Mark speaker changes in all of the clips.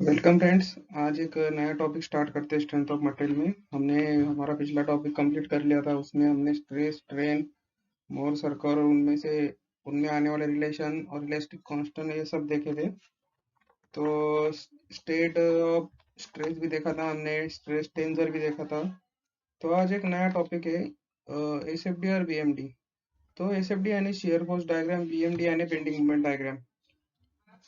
Speaker 1: Welcome friends. आज एक नया टॉपिक स्टार्ट करते हैं स्ट्रेंथ ऑफ मटेरियल में। हमने हमारा पिछला टॉपिक कंप्लीट कर लिया था। उसमें हमने स्ट्रेस, स्ट्रेन, मोर सर्कल और उनमें से उनमें आने वाले रिलेशन और इलास्टिक कांस्टेंट ये सब देखे थे। तो स्टेट ऑफ स्ट्रेस भी देखा था हमने, स्ट्रेस टेंसर भी देखा था। तो आज एक नया टॉपिक है एस एफ डी और बी एम डी। तो एस एफ डी यानी shear force diagram, B M D यानी बेंडिंग मोमेंट डायग्राम।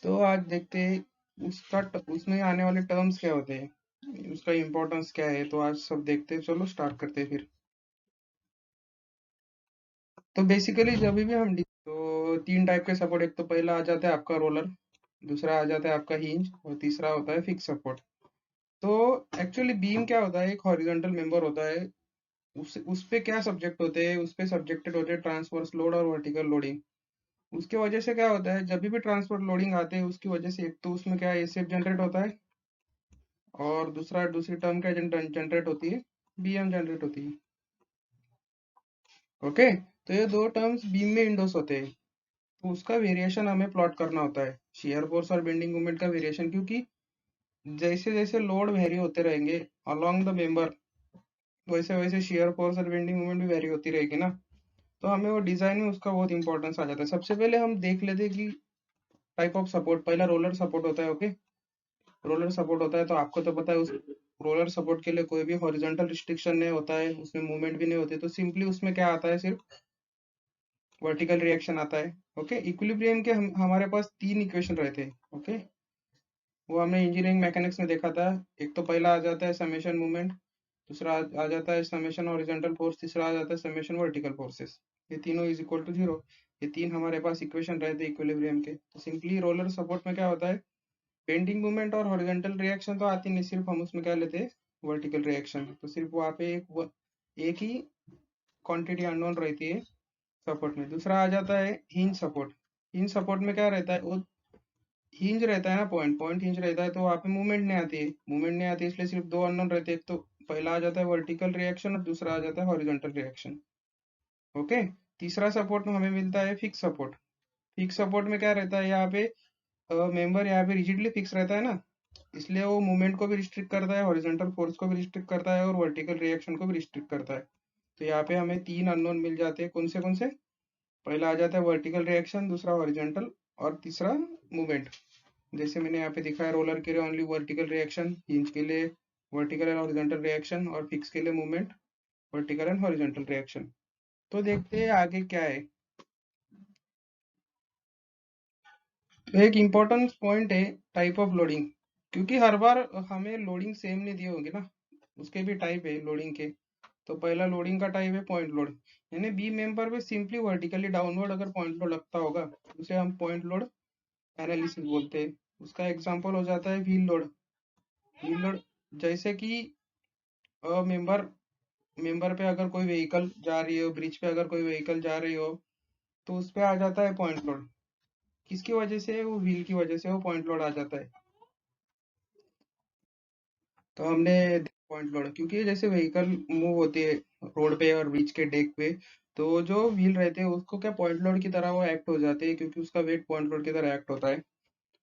Speaker 1: तो आज देखते हैं उसमें आने वाले टर्म्स क्या होते हैं, उसका इम्पोर्टेंस क्या है। तो आज सब देखते हैं, चलो स्टार्ट करते हैं फिर। तो बेसिकली जब भी हम तो तीन टाइप के सपोर्ट, एक तो पहला आ जाता है आपका रोलर, दूसरा आ जाता है आपका हिंज और तीसरा होता है फिक्स सपोर्ट। तो एक्चुअली बीम क्या होता है, एक हॉरिजॉन्टल मेंबर होता है। उस पे क्या सब्जेक्ट होते हैं, उस पे सब्जेक्टेड होते हैं ट्रांसवर्स लोड और वर्टिकल लोडिंग। उसके वजह से क्या होता है, जब भी ट्रांसफर लोडिंग आते हैं उसकी वजह से एक तो उसमें क्या एसएफ जनरेट होता है, और दूसरी टर्म क्या जनरेट होती है, बीएम जनरेट होती है। ओके। तो ये दो टर्म्स बीम में इंडोस होते हैं। तो उसका वेरिएशन हमें प्लॉट करना होता है, शियर फोर्स और बेंडिंग मोमेंट का वेरिएशन, क्योंकि जैसे जैसे लोड वेरी होते रहेंगे अलोंग द मेंबर, वैसे वैसे शियर फोर्स और बेंडिंग मोमेंट भी वेरी होती रहेगी ना। तो हमें वो डिजाइन में उसका बहुत इंपॉर्टेंस आ जाता है। सबसे पहले हम देख लेते हैं कि टाइप ऑफ सपोर्ट। पहला रोलर सपोर्ट होता है। ओके, रोलर सपोर्ट होता है तो आपको तो पता है, उस रोलर सपोर्ट के लिए कोई भी हॉरिजॉन्टल रिस्ट्रिक्शन नहीं होता है, उसमें मूवमेंट भी नहीं होती। तो सिंपली उसमें क्या आता है, सिर्फ वर्टिकल रिएक्शन आता है। ओके, इक्विलिब्रियम के हमारे पास तीन इक्वेशन रहते हैं। ओके, वो हमने इंजीनियरिंग मैकेनिक्स में देखा था। एक तो पहला आ जाता है समेशन मूवमेंट, दूसरा आ जाता है समेशन हॉरिजॉन्टल फोर्स, तीसरा आ जाता है समेशन वर्टिकल फोर्सेस। ये तीनों इज इक्वल टू जीरो। ये तीन हमारे पास इक्वेशन रहते हैं इक्विलिब्रियम के। तो सिंपली रोलर सपोर्ट में क्या होता है, बेंडिंग मूवमेंट और हॉरिजॉन्टल रिएक्शन तो आती नहीं, सिर्फ हम उसमें क्या लेते हैं, वर्टिकल रिएक्शन। तो सिर्फ वहाँ पे एक ही क्वांटिटी अननोन रहती है सपोर्ट में। दूसरा आ जाता है हिंज सपोर्ट। हिंज सपोर्ट में क्या रहता है, वो हिंज रहता है ना, पॉइंट पॉइंट हिंज रहता है, तो वहाँ पे मूवमेंट नहीं आती है। मूवमेंट नहीं आती है इसलिए सिर्फ दो अननोन रहते हैं। एक तो पहला आ जाता है वर्टिकल रिएक्शन और दूसरा आ जाता है हॉरिजॉन्टल रिएक्शन। ओके। तीसरा सपोर्ट में हमें मिलता है फिक्स सपोर्ट। फिक्स सपोर्ट में क्या रहता है, यहाँ पे मेंबर यहाँ पे रिजिडली फिक्स रहता है ना, इसलिए वो मूवमेंट को भी रिस्ट्रिक्ट करता है, हॉरिजॉन्टल फोर्स को भी रिस्ट्रिक्ट करता है और वर्टिकल रिएक्शन को भी रिस्ट्रिक्ट करता है। तो यहाँ पे हमें तीन अननोन मिल जाते हैं। कौन से, पहला आ जाता है वर्टिकल रिएक्शन, दूसरा हॉरिजॉन्टल और तीसरा मूवमेंट। जैसे मैंने यहाँ पे दिखाया, रोलर के लिए ओनली वर्टिकल रिएक्शन, हिंज के लिए वर्टिकल एंड हॉरिजॉन्टल रिएक्शन और फिक्स के लिए movement, vertical and horizontal reaction. तो देखते हैं आगे क्या है। तो एक इम्पोर्टेंट पॉइंट है टाइप ऑफ लोडिंग, क्योंकि हर बार हमें लोडिंग सेम नहीं दी होगी ना, उसके भी टाइप है लोडिंग के। तो पहला लोडिंग का टाइप है पॉइंट लोड, यानी बी मेंबर पे सिंपली वर्टिकली डाउनवर्ड अगर पॉइंट लोड लगता होगा उसे हम पॉइंट लोड एनालिसिस बोलते हैं। उसका एग्जांपल हो जाता है व्हील लोड। व्हील लोड जैसे कि मेंबर मेंबर पे अगर कोई व्हीकल जा रही हो, ब्रिज पे अगर कोई व्हीकल जा रही हो, तो उस पे आ जाता है पॉइंट लोड। किसकी वजह से, वो व्हील की वजह से वो पॉइंट लोड आ जाता है। तो हमने पॉइंट लोड, क्योंकि जैसे व्हीकल मूव होती है रोड पे और ब्रिज के डेक पे, तो जो व्हील रहते हैं उसको क्या पॉइंट लोड की तरह वो एक्ट हो जाते हैं, क्योंकि उसका वेट पॉइंट लोड की तरह एक्ट होता है।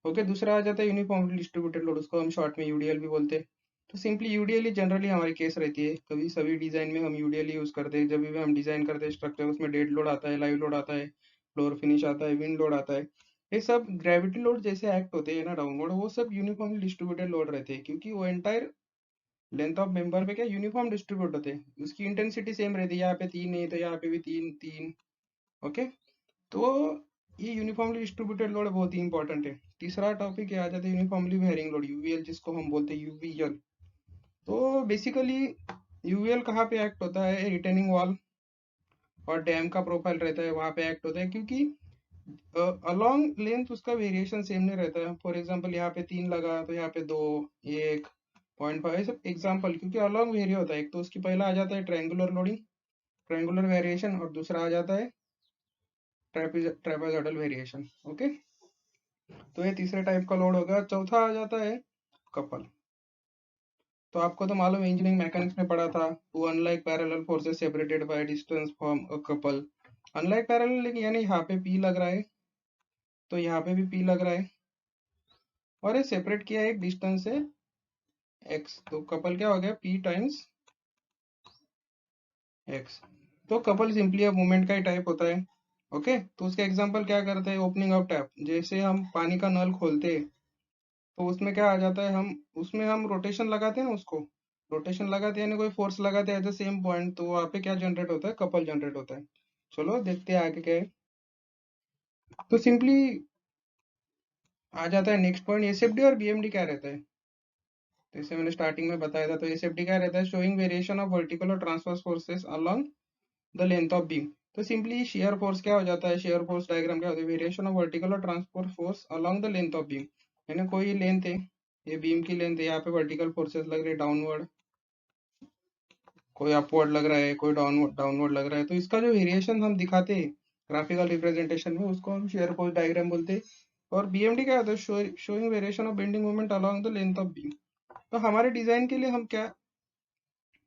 Speaker 1: ओके, दूसरा आ जाता है यूनिफॉर्मली डिस्ट्रीब्यूटेड लोड, उसको हम शॉर्ट में यूडीएल भी बोलते हैं। तो सिंपली यूडीएल ही जनरली हमारी केस रहती है। कभी सभी डिजाइन में हम यूडीएल यूज करते हैं। जब भी हम डिजाइन करते हैं स्ट्रक्चर, उसमें डेड लोड आता है, लाइव लोड आता है, फ्लोर फिनिश आता है, विंड लोड आता है। ये सब ग्रेविटी लोड जैसे एक्ट होते हैं ना डाउनवर्ड, वो सब यूनिफॉर्मली डिस्ट्रीब्यूटेड लोड रहते हैं, क्योंकि वो एंटायर लेंथ ऑफ मेंबर पे क्या यूनिफॉर्म डिस्ट्रीब्यूट होते हैं, उसकी इंटेंसिटी सेम रहती है। यहाँ पे तीन है तो यहाँ पे भी तीन तीन। ओके। तो ये यूनिफॉर्मली डिस्ट्रीब्यूटेड लोड बहुत ही इंपॉर्टेंट है। तीसरा टॉपिक आ जाता है यूनिफॉर्मली वेरिंग लोड, यूवीएल, जिसको हम बोलते हैं यूवीएल। तो बेसिकली यूवीएल कहाँ पे एक्ट होता है, रिटेनिंग वॉल और डैम का प्रोफाइल रहता है वहां पे एक्ट होता है, क्योंकि अलोंग लेंथ उसका वेरिएशन सेम नहीं रहता है। फॉर एग्जांपल यहाँ पे तीन लगा तो यहाँ पे दो, एक, 0.5, सब एग्जांपल, क्योंकि अलोंग वेरी होता है। एक तो उसकी पहला आ जाता है ट्रायंगुलर लोडिंग, ट्रायंगुलर वेरिएशन, और दूसरा आ जाता है ट्रेपेजॉइडल वेरिएशन। ओके। तो ये तीसरे टाइप का लोड होगा। चौथा आ जाता है कपल। तो आपको तो मालूम है, इंजीनियरिंग मैकेनिक्स में पढ़ा था, two unlike parallel forces separated by distance form a couple. Unlike parallel, लेकिन यानी यहाँ पे पी लग रहा है तो यहाँ पे भी पी लग रहा है, और ये सेपरेट किया एक डिस्टेंस से x, तो कपल क्या हो गया p टाइम्स x। तो कपल सिंपली अब मूवमेंट का ही टाइप होता है। ओके, तो उसका एग्जांपल क्या करते हैं, ओपनिंग ऑफ टैप, जैसे हम पानी का नल खोलते हैं तो उसमें क्या आ जाता है, हम उसमें हम रोटेशन लगाते हैं ना, उसको रोटेशन लगाते हैं यानी कोई फोर्स लगाते हैं एट द सेम पॉइंट, तो वहाँ पे क्या जनरेट होता है, कपल जनरेट होता है। चलो देखते हैं आगे क्या है। तो सिंपली आ जाता है नेक्स्ट पॉइंट, एसएफडी और बीएमडी क्या रहता है। तो जैसे मैंने स्टार्टिंग में बताया था, तो एसएफडी क्या रहता है, शोइंग वेरिएशन ऑफ वर्टिकल और transverse forces along the length of beam. तो सिंपली शेयर फोर्स क्या हो जाता है, शेयर फोर्स डायग्राम क्या होता है, वेरिएशन ऑफ वर्टिकल और transfer force along the length of beam. यानी कोई लेंथ है, ये बीम की लेंथ है, यहाँ पे वर्टिकल फोर्सेस लग रहे हैं डाउनवर्ड, कोई अपवर्ड लग रहा है, कोई डाउनवर्ड डाउनवर्ड लग रहा है, तो इसका जो वेरिएशन हम दिखाते हैं ग्राफिकल रिप्रेजेंटेशन में, उसको हम शेयर फोर्स डायग्राम बोलते हैं। और बीएमडी क्या होता है, showing variation of bending moment along the length of beam. तो हमारे डिजाइन के लिए हम क्या,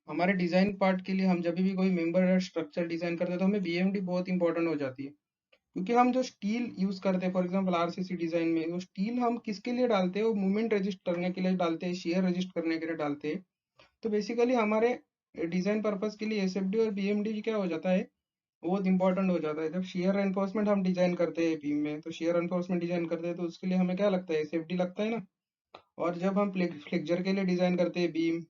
Speaker 1: हमारे डिजाइन पार्ट के लिए हम जब भी कोई मेंबर या स्ट्रक्चर डिजाइन करते हैं तो हमें बीएमडी बहुत इंपॉर्टेंट हो जाती है। क्योंकि हम जो स्टील यूज करते हैं, फॉर एग्जांपल आरसीसी डिजाइन में, वो स्टील हम किसके लिए डालते हैं, वो मूवमेंट रेजिस्ट करने के लिए डालते हैं, शेयर रेजिस्ट करने के लिए डालते हैं। तो बेसिकली हमारे डिजाइन पर्पस के लिए एसएफडी और बीएमडी क्या हो जाता है, बहुत इंपॉर्टेंट हो जाता है। जब शेयर एनफोर्समेंट हम डिजाइन करते हैं बीम में, तो शेयर एनफोर्समेंट डिजाइन करते हैं तो उसके लिए हमें क्या लगता है, एसएफडी लगता है ना। और जब हम फ्लेक्चर के लिए डिजाइन करते हैं beam,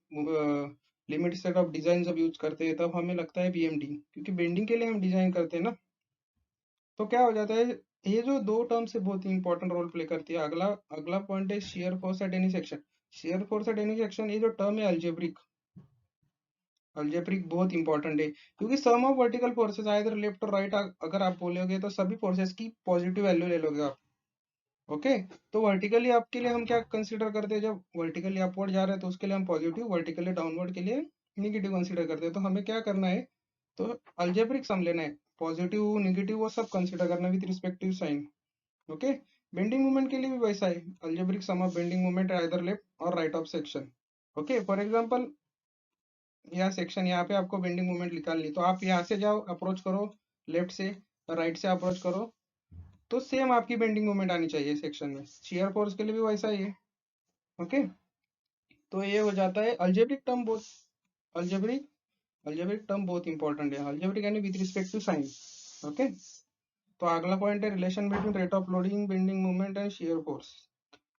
Speaker 1: limit set of design जब यूज करते हैं तब हमें लगता है बीएमडी, क्योंकि बेंडिंग के लिए हम डिजाइन करते हैं ना। तो क्या हो जाता है, ये जो दो टर्म से बहुत ही इंपॉर्टेंट रोल प्ले करती है। अगला अगला पॉइंट है shear force at any section. Shear force at any section, ये जो टर्म है अल्जेब्रिक, अल्जेब्रिक बहुत इंपॉर्टेंट है, क्योंकि sum of vertical forces either left और राइट अगर आप बोलोगे तो सभी फोर्सेस की पॉजिटिव वैल्यू ले लोगे आप। ओके, तो वर्टिकली आपके लिए हम क्या कंसीडर करते हैं, जब वर्टिकली अपवर्ड जा रहे हैं तो उसके लिए हम पॉजिटिव, वर्टिकली डाउनवर्ड के लिए निगेटिव कंसीडर करते हैं। तो हमें क्या करना है, तो अल्जेब्रिक सम लेना है, पॉजिटिव निगेटिव वो सब कंसीडर करना with respective sign. Okay, bending movement के लिए भी वैसा है, algebraic sum of bending movement either left और right of section. Okay, for example यह सेक्शन, यहाँ पे आपको बेंडिंग मूवमेंट निकालनी, तो आप यहाँ से जाओ, अप्रोच करो लेफ्ट से, राइट से अप्रोच करो, तो सेम आपकी बेंडिंग मूवमेंट आनी चाहिए सेक्शन में। शेयर फोर्स के लिए भी वैसा ही है। ओके, तो ये हो जाता है अल्जेब्रिक टर्म बहुत, अल्जेब्रिक अल्जेब्रिक टर्म बहुत इंपॉर्टेंट है, अल्जेब्रिक यानी with respect to sign. Okay, तो अगला पॉइंट है relation between rate of loading, bending movement and shear force.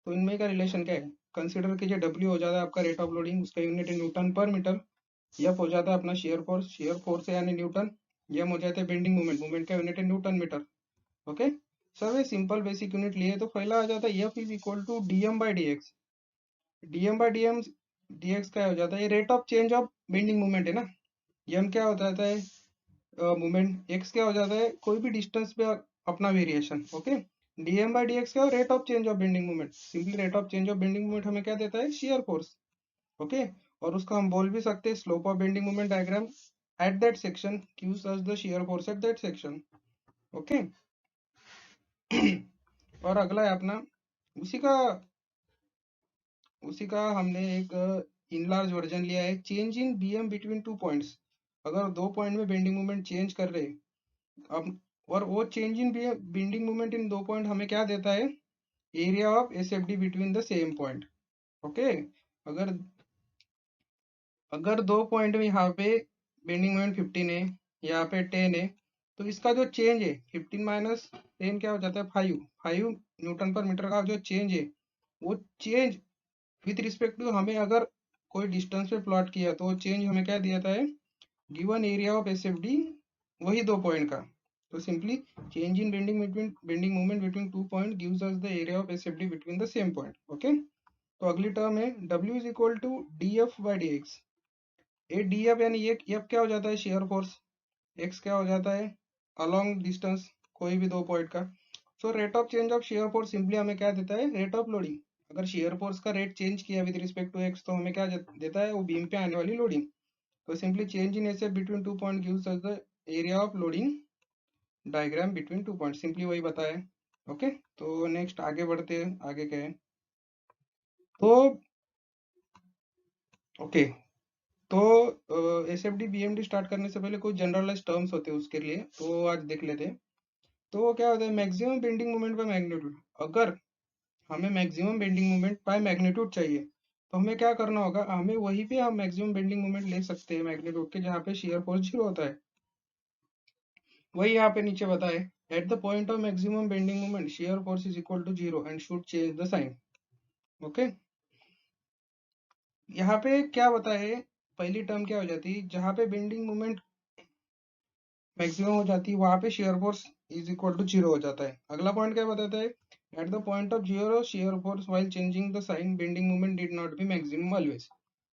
Speaker 1: तो इनमें का रिलेशन क्या है, कंसिडर कीजिए डब्ल्यू हो जाता है आपका रेट ऑफ लोडिंग, उसका यूनिट है न्यूटन पर मीटर। एफ हो जाता है अपना शेयर फोर्स है यानी न्यूटन। एम हो जाता है बेंडिंग मूवमेंट, मूवमेंट का यूनिट है न्यूटन मीटर। ओके, सब ये सिंपल बेसिक यूनिट लिए, तो पहला आ जाता है f is equal to d m by d x. D m by dx क्या हो जाता है, ये rate of change of bending movement है ना। एम क्या होता है मूवमेंट, एक्स क्या हो जाता है कोई भी डिस्टेंस पे अपना variation. Okay, dm by dx क्या, rate of change of bending movement, simply rate of change of bending movement हमें क्या देता है, शेयर फोर्स। ओके, और उसको हम बोल भी सकते हैं slope of bending moment diagram at that section gives us the shear force at that section. Okay, और अगला है अपना उसी का हमने एक इनलार्ज वर्जन लिया है, change in B M between two points. अगर दो पॉइंट में बेंडिंग मोमेंट चेंज कर रहे हैं अब, और वो change in bending moment in दो पॉइंट हमें क्या देता है, area of SFD between the same point. Okay, अगर अगर दो पॉइंट में यहाँ पे बेंडिंग मोमेंट 15 है, यहाँ पे 10 है, तो इसका जो चेंज है 15 माइनस 10 क्या हो जाता है, 5 न्यूटन पर मीटर का जो चेंज है, वो चेंज विथ रिस्पेक्ट टू हमें अगर कोई डिस्टेंस पे प्लॉट किया तो वो चेंज हमें क्या दिया था है, given area of S F D, वही दो पॉइंट का। तो simply change in bending moment between two point gives us the area of S F D between the same point. Okay, तो अगली टर्म है W is equal to d f by d x. A d f यानी ये F क्या हो जाता है, shear force, x क्या हो जाता है अलोंग डिस्टेंस कोई भी दो पॉइंट का। So rate of change of shear force simply हमें क्या देता है, रेट ऑफ लोडिंग। अगर शेयर फोर्स का रेट चेंज किया विद रिस्पेक्ट टू एक्स तो हमें क्या देता है, वो बीम पे आने वाली लोडिंग। तो simply change in SF between two point gives us the area of loading diagram between two point, simply वही बताया। ओके, तो नेक्स्ट आगे बढ़ते हैं, आगे क्या है, तो ओके, तो S F D B M D start करने से पहले कुछ जनरलाइज टर्म्स होते हैं उसके लिए, तो आज देख लेते हैं। तो वो क्या होता है, maximum bending moment by magnitude. अगर हमें maximum bending moment by magnitude चाहिए, तो हमें क्या करना होगा, हमें वहीं पे हम मैक्सिमम बेंडिंग मोमेंट ले सकते हैं मैग्नीट्यूड के, जहाँ पे शियर फोर्स 0 होता है। वही यहाँ पे नीचे बताए, at the point of maximum bending moment shear force is equal to 0 and should change the sign. Okay, यहाँ पे क्या बताए, पहली टर्म क्या हो जाती है, जहाँ पे बेंडिंग मोमेंट मैक्सिमम हो जाती है वहां पे shear force is equal to 0 हो जाता है। अगला पॉइंट क्या बताता है, at the point of 0 shear force while changing the sign bending moment did not be maximum always.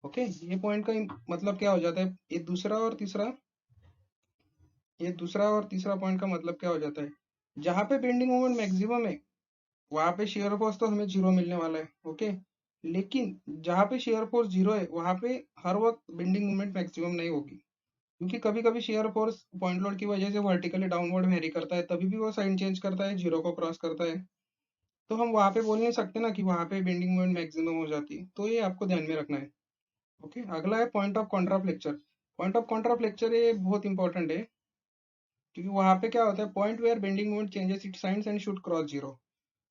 Speaker 1: Okay, ये पॉइंट का मतलब क्या हो जाता है, ये दूसरा और तीसरा पॉइंट का मतलब क्या हो जाता है, जहाँ पे बेंडिंग मोमेंट मैक्सिमम है वहां पे शेयर फोर्स तो हमें 0 मिलने वाला है। ओके, लेकिन जहाँ पे शेयर फोर्स 0 है वहां पे हर वक्त बेंडिंग मोमेंट मैक्सिमम नहीं होगी, क्योंकि कभी कभी शेयर फोर्स पॉइंट लोड की वजह से वर्टिकली डाउनवर्ड वेरी करता है, तभी भी वो साइन चेंज करता है, 0 को क्रॉस करता है। तो हम वहां पे बोल नहीं सकते ना कि वहां पे बेंडिंग मोमेंट मैक्सिमम हो जाती है, तो ये आपको ध्यान में रखना है। ओके, अगला है point of contraflexure. Point of contraflexure ये बहुत इंपॉर्टेंट है, क्योंकि वहां पे क्या होता है, point where bending moment changes it signs and should cross 0।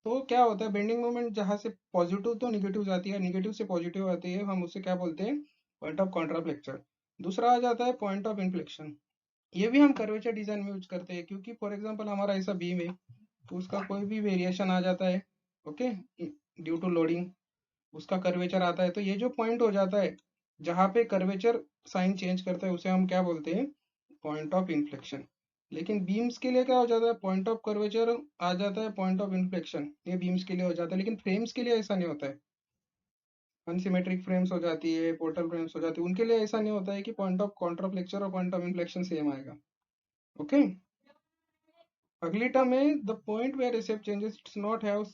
Speaker 1: तो क्या होता है, बेंडिंग मोमेंट जहां से पॉजिटिव तो निगेटिव जाती है, निगेटिव से पॉजिटिव आती है, हम उसे क्या बोलते हैं, पॉइंट ऑफ कॉन्ट्राफ्लेक्चर। दूसरा आ जाता है पॉइंट ऑफ इन्फ्लेक्शन। ये भी हम कर्वेचर डिजाइन में यूज करते हैं, क्योंकि फॉर एग्जांपल हमारा ऐसा बीम है, तो उसका कोई भी वेरिएशन आ जाता है, ओके, ड्यू टू लोडिंग, उसका कर्वेचर आता है, तो ये जो पॉइंट हो जाता है जहाँ पे कर्वेचर साइन चेंज करता है उसे हम क्या बोलते हैं, पॉइंट ऑफ इन्फ्लेक्शन। लेकिन बीम्स के लिए क्या हो जाता है, पॉइंट ऑफ कर्वेचर आ जाता है, पॉइंट ऑफ इन्फ्लेक्शन ये बीम्स के लिए हो जाता है, लेकिन फ्रेम्स के लिए ऐसा नहीं होता है। अनसिमेट्रिक फ्रेम्स हो जाती है, पोर्टल फ्रेम्स हो जाती है, उनके लिए ऐसा नहीं होता है कि पॉइंट ऑफ कॉन्ट्राफ्लेक्चर और पॉइंट ऑफ इन्फ्लेक्शन सेम आएगा। ओके, अगली टर्म है the point where shape changes it's not have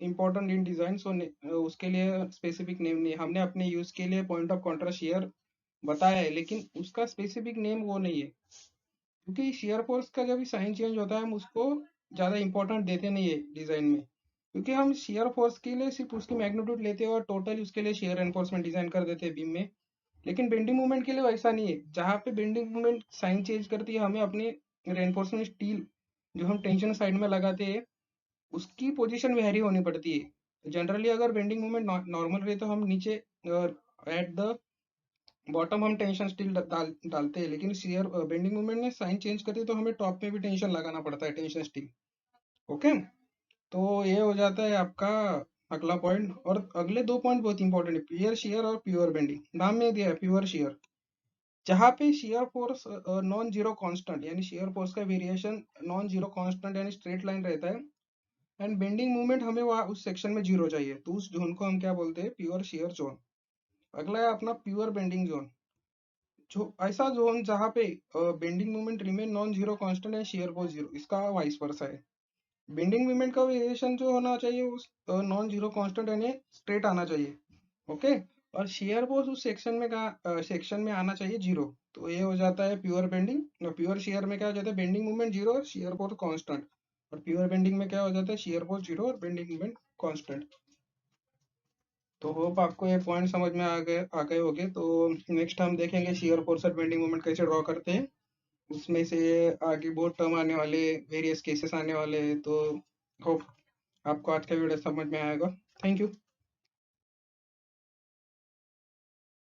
Speaker 1: important in design, so उसके लिए स्पेसिफिक नेम नहीं, हमने अपने यूज के लिए पॉइंट ऑफ कॉन्ट्रा शेयर बताया है, लेकिन उसका स्पेसिफिक नेम वो नहीं है, क्योंकि शेयर फोर्स का जब भी साइन चेंज होता है हम उसको ज्यादा इंपॉर्टेंट देते नहीं है डिजाइन में, क्योंकि हम शेयर फोर्स के लिए सिर्फ उसकी मैग्नीट्यूड लेते हैं और टोटल उसके लिए शेयर एनफोर्समेंट डिजाइन कर देते हैं बीम में। लेकिन बेंडिंग मूवमेंट के लिए वैसा नहीं है, जहाँ पे बेंडिंग मूवमेंट साइन चेंज करती है हमें अपनी रेनफोर्समेंट स्टील जो हम टेंशन साइड में लगाते हैं उसकी पोजीशन वेरी होनी पड़ती है। जनरली अगर बेंडिंग मूवमेंट नॉर्मल रहे तो हम नीचे एट द बॉटम हम टेंशन स्टील डालते हैं, लेकिन शेयर बेंडिंग मूवमेंट में साइन चेंज करती है तो हमें टॉप में भी टेंशन लगाना पड़ता है, टेंशन स्टील। ओके, तो ये हो जाता है आपका अगला पॉइंट। और अगले दो पॉइंट बहुत इंपॉर्टेंट है, प्योर शेयर और प्योर बेंडिंग। नाम में दिया है प्योर शेयर, जहाँ पे shear force non zero constant, यानी शेयर फोर्स का वेरिएशन नॉन जीरो कांस्टेंट यानी स्ट्रेट लाइन रहता है, एंड बेंडिंग मूवमेंट हमें वहाँ उस सेक्शन में 0 चाहिए, तो उस जोन को हम क्या बोलते हैं, प्योर शेयर जोन। अगला है अपना प्योर बेंडिंग जोन, जो ऐसा जोन जहाँ पे bending movement remain non zero constant है, शेयर फोर्स 0, इसका वाइस वर्सा है। बेंडिंग मूवमेंट का वेरिएशन जो होना चाहिए उस नॉन जीरो कांस्टेंट यानी स्ट्रेट आना चाहिए। ओके, और शेयर फोर्स उस सेक्शन में का सेक्शन में आना चाहिए 0, तो ये हो जाता है प्योर बेंडिंग। और प्योर शेयर में क्या हो जाता है, बेंडिंग मूवमेंट 0 और शेयर फोर्स कांस्टेंट। और प्योर बेंडिंग में क्या हो जाता है, शेयर फोर्स 0 और बेंडिंग मूवमेंट कांस्टेंट। तो होप आपको ये पॉइंट समझ में आ गए होंगे। तो नेक्स्ट हम देखेंगे शेयर फोर्स और बेंडिंग मोमेंट कैसे ड्रॉ करते हैं, उसमें से आगे बहुत टर्म आने वाले, वेरियस केसेस आने वाले हैं। तो होप आपको आज का वीडियो समझ में आएगा। Thank you.